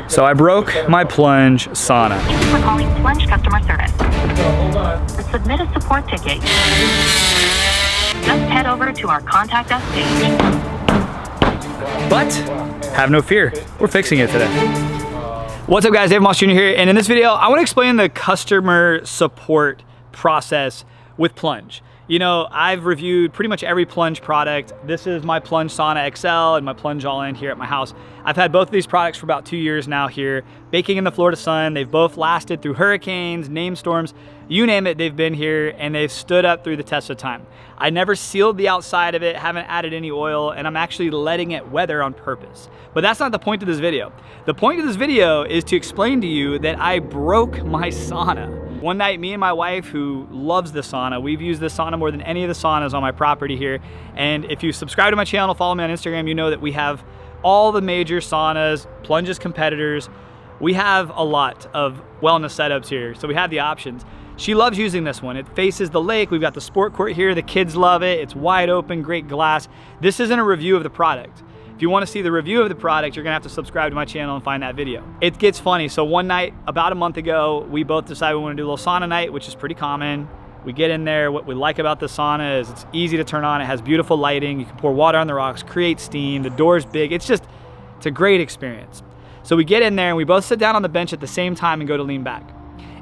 So I broke my Plunge Sauna. Thank you for calling Plunge customer service. To submit a support ticket, just head over to our contact us page. But have no fear, we're fixing it today. What's up guys, Dave Moss Jr. here, and in this video, I wanna explain the customer support process with Plunge. You know, I've reviewed pretty much every Plunge product. This is my Plunge Sauna XL and my Plunge All-In here at my house. I've had both of these products for about 2 years now here, baking in the Florida sun. They've both lasted through hurricanes, name storms, you name it, they've been here and they've stood up through the test of time. I never sealed the outside of it, haven't added any oil, and I'm actually letting it weather on purpose. But that's not the point of this video. The point of this video is to explain to you that I broke my sauna. One night, me and my wife, who loves the sauna, we've used this sauna more than any of the saunas on my property here. And if you subscribe to my channel, follow me on Instagram, you know that we have all the major saunas, Plunge's competitors. We have a lot of wellness setups here, so we have the options. She loves using this one. It faces the lake. We've got the sport court here. The kids love it. It's wide open, great glass. This isn't a review of the product. If you want to see the review of the product, you're gonna have to subscribe to my channel and find that video. It gets funny. So one night, about a month ago, we both decided we want to do a little sauna night, which is pretty common. We get in there. What we like about the sauna is it's easy to turn on. It has beautiful lighting. You can pour water on the rocks, create steam. The door's big. It's a great experience. So we get in there and we both sit down on the bench at the same time and go to lean back.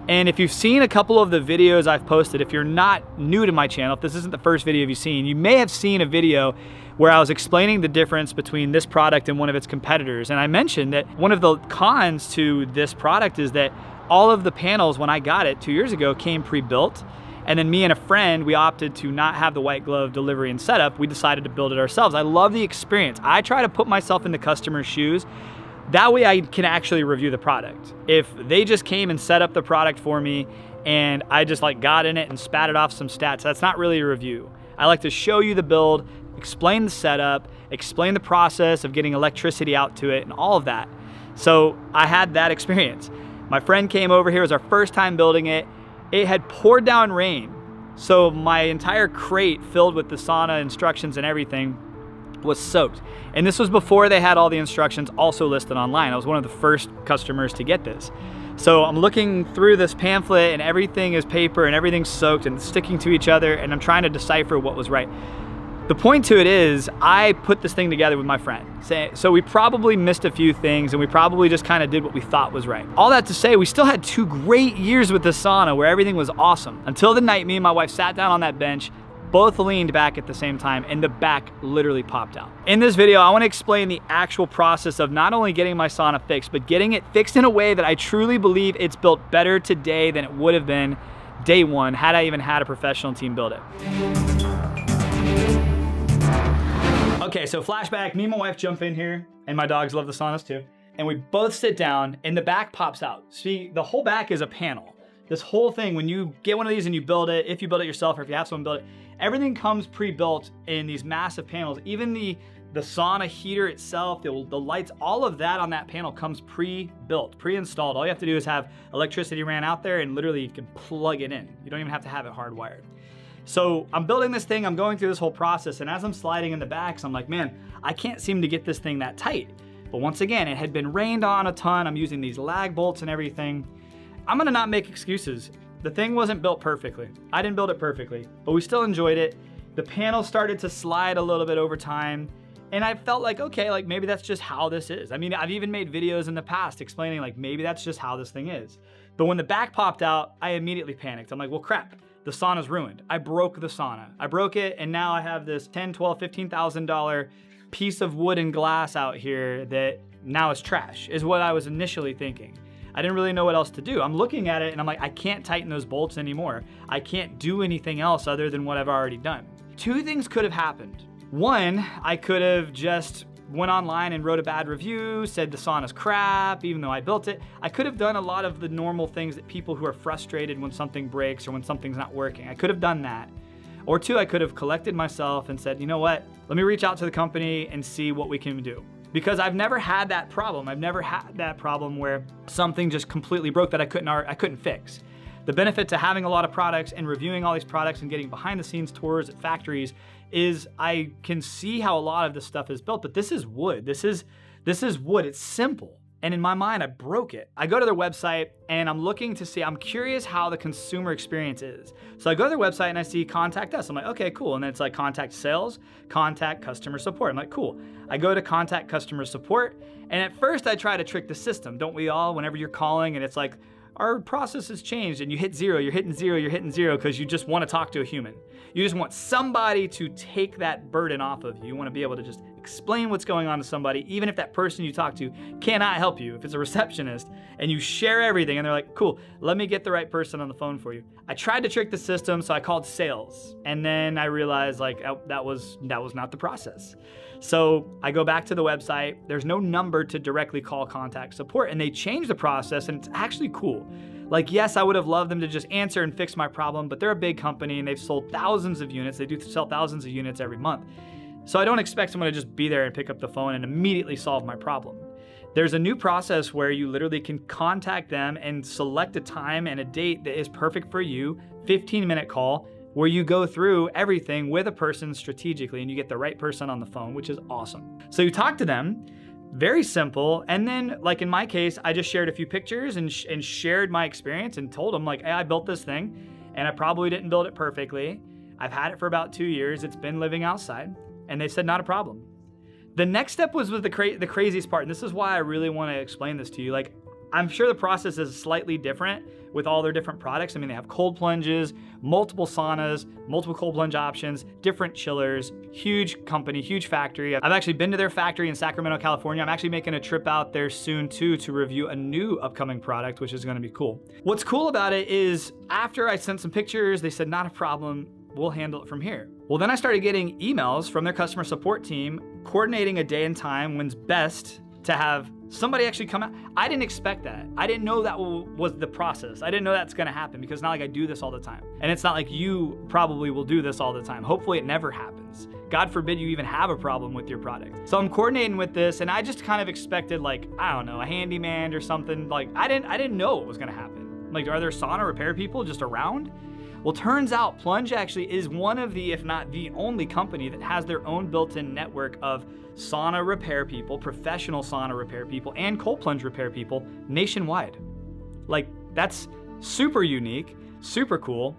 And if you've seen a couple of the videos I've posted, if you're not new to my channel, if this isn't the first video you've seen, you may have seen a video where I was explaining the difference between this product and one of its competitors. And I mentioned that one of the cons to this product is that all of the panels, when I got it 2 years ago, came pre-built. And then me and a friend, we opted to not have the white glove delivery and setup. We decided to build it ourselves. I love the experience. I try to put myself in the customer's shoes. That way I can actually review the product. If they just came and set up the product for me and I just got in it and spatted off some stats, that's not really a review. I like to show you the build, explain the setup, explain the process of getting electricity out to it and all of that. So I had that experience. My friend came over here, it was our first time building it. It had poured down rain. So my entire crate filled with the sauna instructions and everything was soaked. And this was before they had all the instructions also listed online. I was one of the first customers to get this. So I'm looking through this pamphlet and everything is paper and everything's soaked and sticking to each other and I'm trying to decipher what was right. The point to it is I put this thing together with my friend. So we probably missed a few things and we probably just kind of did what we thought was right. All that to say, we still had 2 great years with the sauna where everything was awesome. Until the night me and my wife sat down on that bench, both leaned back at the same time and the back literally popped out. In this video, I wanna explain the actual process of not only getting my sauna fixed, but getting it fixed in a way that I truly believe it's built better today than it would have been day one had I even had a professional team build it. Okay, so flashback, me and my wife jump in here, and my dogs love the saunas too, and we both sit down, and the back pops out. See, the whole back is a panel. This whole thing, when you get one of these and you build it, if you build it yourself or if you have someone build it, everything comes pre-built in these massive panels. Even the sauna heater itself, the lights, all of that on that panel comes pre-built, pre-installed. All you have to do is have electricity ran out there and literally you can plug it in. You don't even have to have it hardwired. So I'm building this thing, I'm going through this whole process, and as I'm sliding in the backs, I'm like, man, I can't seem to get this thing that tight. But once again, it had been rained on a ton. I'm using these lag bolts and everything. I'm gonna not make excuses. The thing wasn't built perfectly. I didn't build it perfectly, but we still enjoyed it. The panel started to slide a little bit over time, and I felt like, okay, maybe that's just how this is. I mean, I've even made videos in the past explaining maybe that's just how this thing is. But when the back popped out, I immediately panicked. I'm like, well, crap. The sauna's ruined. I broke the sauna. I broke it, and now I have this $10,000, $12,000, $15,000 piece of wood and glass out here that now is trash, is what I was initially thinking. I didn't really know what else to do. I'm looking at it and I'm like, I can't tighten those bolts anymore. I can't do anything else other than what I've already done. 2 things could have happened. One, I could have just went online and wrote a bad review, said the sauna's crap, even though I built it. I could have done a lot of the normal things that people who are frustrated when something breaks or when something's not working. I could have done that. Or 2, I could have collected myself and said, you know what? Let me reach out to the company and see what we can do. Because I've never had that problem. I've never had that problem where something just completely broke that I couldn't fix. The benefit to having a lot of products and reviewing all these products and getting behind the scenes tours at factories is I can see how a lot of this stuff is built, but this is wood. This is wood, it's simple. And in my mind, I broke it. I go to their website and I'm looking to see, I'm curious how the consumer experience is. So I go to their website and I see contact us. I'm like, okay, cool. And then it's like contact sales, contact customer support. I'm like, cool. I go to contact customer support. And at first I try to trick the system. Don't we all, whenever you're calling and it's like, our process has changed and you hit zero, you're hitting zero because you just want to talk to a human. You just want somebody to take that burden off of you. You want to be able to just explain what's going on to somebody, even if that person you talk to cannot help you. If it's a receptionist and you share everything and they're like, cool, let me get the right person on the phone for you. I tried to trick the system, so I called sales. And then I realized like that was not the process. So I go back to the website. There's no number to directly call contact support, and they changed the process, and it's actually cool. Like, yes, I would have loved them to just answer and fix my problem, but they're a big company and they've sold thousands of units. They do sell thousands of units every month. So I don't expect someone to just be there and pick up the phone and immediately solve my problem. There's a new process where you literally can contact them and select a time and a date that is perfect for you, 15-minute call, where you go through everything with a person strategically and you get the right person on the phone, which is awesome. So you talk to them, very simple. And then like in my case, I just shared a few pictures and shared my experience and told them like, hey, I built this thing and I probably didn't build it perfectly. I've had it for about 2 years. It's been living outside. And they said, not a problem. The next step was with the craziest part. And this is why I really want to explain this to you. Like, I'm sure the process is slightly different with all their different products. I mean, they have cold plunges, multiple saunas, multiple cold plunge options, different chillers, huge company, huge factory. I've actually been to their factory in Sacramento, California. I'm actually making a trip out there soon too to review a new upcoming product, which is gonna be cool. What's cool about it is after I sent some pictures, they said, not a problem, we'll handle it from here. Well, then I started getting emails from their customer support team coordinating a day and time when's best to have somebody actually come out. I didn't expect that. I didn't know that was the process. I didn't know that's gonna happen because it's not like I do this all the time. And it's not like you probably will do this all the time. Hopefully it never happens. God forbid you even have a problem with your product. So I'm coordinating with this and I just kind of expected like, I don't know, a handyman or something. Like I didn't know what was gonna happen. Like, are there sauna repair people just around? Well, turns out Plunge actually is one of the, if not the only company that has their own built-in network of sauna repair people, professional sauna repair people, and cold plunge repair people nationwide. Like, that's super unique, super cool,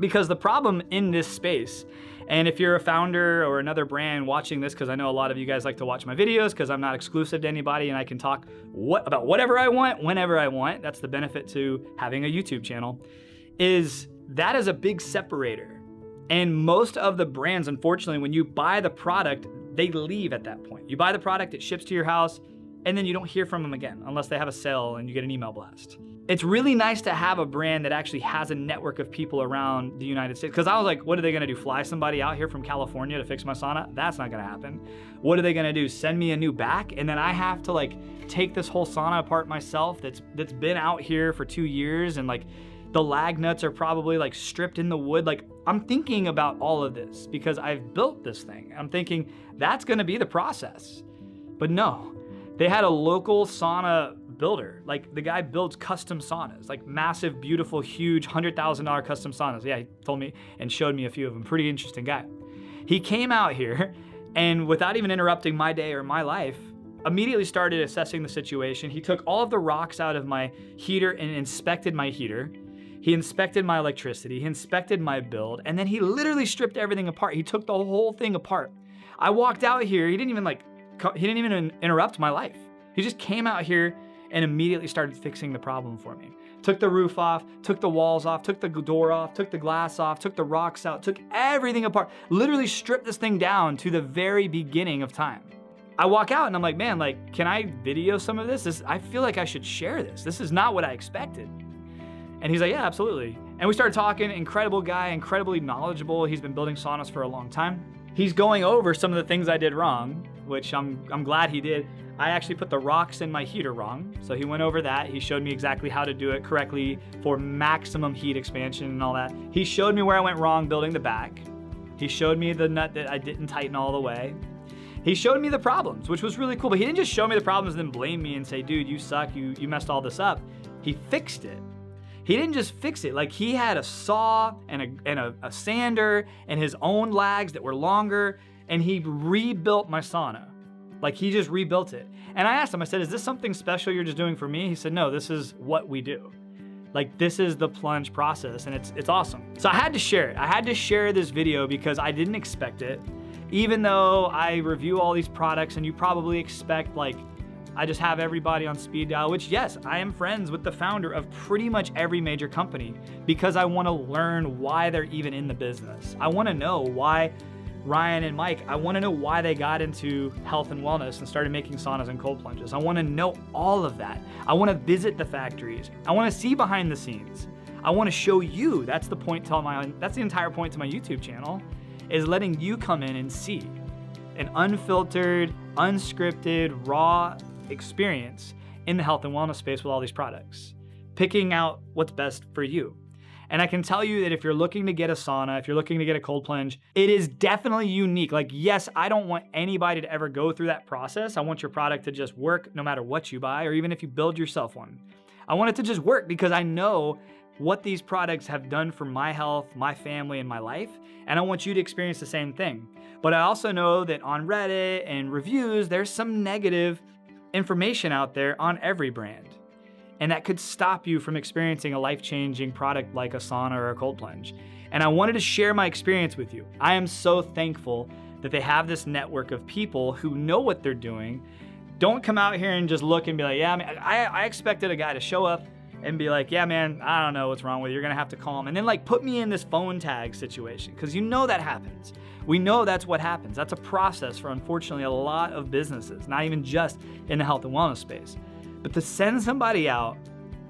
because the problem in this space, and if you're a founder or another brand watching this, because I know a lot of you guys like to watch my videos because I'm not exclusive to anybody and I can talk about whatever I want, whenever I want. That's the benefit to having a YouTube channel, is that is a big separator. And most of the brands, unfortunately, when you buy the product, they leave at that point. You buy the product, it ships to your house, and then you don't hear from them again unless they have a sale and you get an email blast. It's really nice to have a brand that actually has a network of people around the United States. Because I was like, what are they gonna do? Fly somebody out here from California to fix my sauna? That's not gonna happen. What are they gonna do? Send me a new back? And then I have to like take this whole sauna apart myself that's been out here for 2 years, and like the lag nuts are probably like stripped in the wood. Like, I'm thinking about all of this because I've built this thing. I'm thinking that's gonna be the process. But no, they had a local sauna builder. Like, the guy builds custom saunas, like massive, beautiful, huge $100,000 custom saunas. Yeah, he told me and showed me a few of them. Pretty interesting guy. He came out here and without even interrupting my day or my life, immediately started assessing the situation. He took all of the rocks out of my heater and inspected my heater. He inspected my electricity, he inspected my build, and then he literally stripped everything apart. He took the whole thing apart. I walked out here, he didn't even interrupt my life. He just came out here and immediately started fixing the problem for me. Took the roof off, took the walls off, took the door off, took the glass off, took the rocks out, took everything apart. Literally stripped this thing down to the very beginning of time. I walk out and I'm like, man, like, can I video some of this? I feel like I should share this. This is not what I expected. And he's like, yeah, absolutely. And we started talking, incredible guy, incredibly knowledgeable. He's been building saunas for a long time. He's going over some of the things I did wrong, which I'm glad he did. I actually put the rocks in my heater wrong. So he went over that. He showed me exactly how to do it correctly for maximum heat expansion and all that. He showed me where I went wrong building the back. He showed me the nut that I didn't tighten all the way. He showed me the problems, which was really cool, but he didn't just show me the problems and then blame me and say, dude, you suck, you messed all this up. He fixed it. He didn't just fix it. Like, he had a saw and a sander and his own lags that were longer, and he rebuilt my sauna. Like, he just rebuilt it. And I asked him, I said, is this something special you're just doing for me? He said, no, this is what we do. Like, this is the plunge process, and it's awesome. So I had to share it. I had to share this video because I didn't expect it. Even though I review all these products and you probably expect, like, I just have everybody on speed dial, which yes, I am friends with the founder of pretty much every major company because I wanna learn why they're even in the business. I wanna know why Ryan and Mike, I wanna know why they got into health and wellness and started making saunas and cold plunges. I wanna know all of that. I wanna visit the factories. I wanna see behind the scenes. I wanna show you, that's the entire point to my YouTube channel, is letting you come in and see an unfiltered, unscripted, raw experience in the health and wellness space with all these products, picking out what's best for you. And I can tell you that if you're looking to get a sauna, if you're looking to get a cold plunge, it is definitely unique. Like, yes, I don't want anybody to ever go through that process. I want your product to just work no matter what you buy, or even if you build yourself one. I want it to just work because I know what these products have done for my health, my family, and my life, and I want you to experience the same thing. But I also know that on Reddit and reviews, there's some negative information out there on every brand. And that could stop you from experiencing a life-changing product like a sauna or a cold plunge. And I wanted to share my experience with you. I am so thankful that they have this network of people who know what they're doing. Don't come out here and just look and be like, yeah, man, I expected a guy to show up and be like, yeah, man, I don't know what's wrong with you. You're gonna have to call him. And then like put me in this phone tag situation, because you know that happens. We know that's what happens. That's a process for, unfortunately, a lot of businesses, not even just in the health and wellness space. But to send somebody out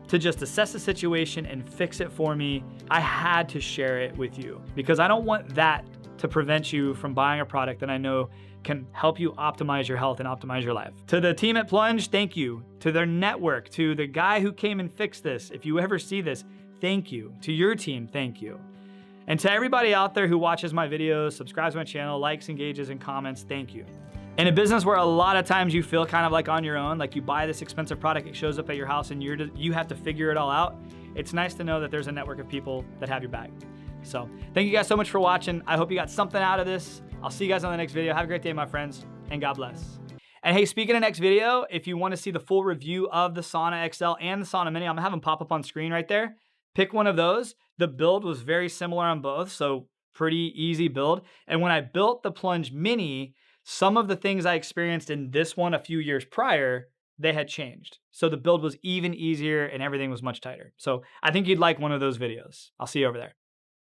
to just assess the situation and fix it for me, I had to share it with you because I don't want that to prevent you from buying a product that I know can help you optimize your health and optimize your life. To the team at Plunge, thank you. To their network, to the guy who came and fixed this, if you ever see this, thank you. To your team, thank you. And to everybody out there who watches my videos, subscribes to my channel, likes, engages, and comments, thank you. In a business where a lot of times you feel kind of like on your own, like you buy this expensive product, it shows up at your house and you have to figure it all out, it's nice to know that there's a network of people that have your back. So thank you guys so much for watching. I hope you got something out of this. I'll see you guys on the next video. Have a great day, my friends, and God bless. And hey, speaking of next video, if you want to see the full review of the Sauna XL and the Sauna Mini, I'm gonna have them pop up on screen right there. Pick one of those. The build was very similar on both, so pretty easy build. And when I built the Plunge Mini, some of the things I experienced in this one a few years prior, they had changed. So the build was even easier and everything was much tighter. So I think you'd like one of those videos. I'll see you over there.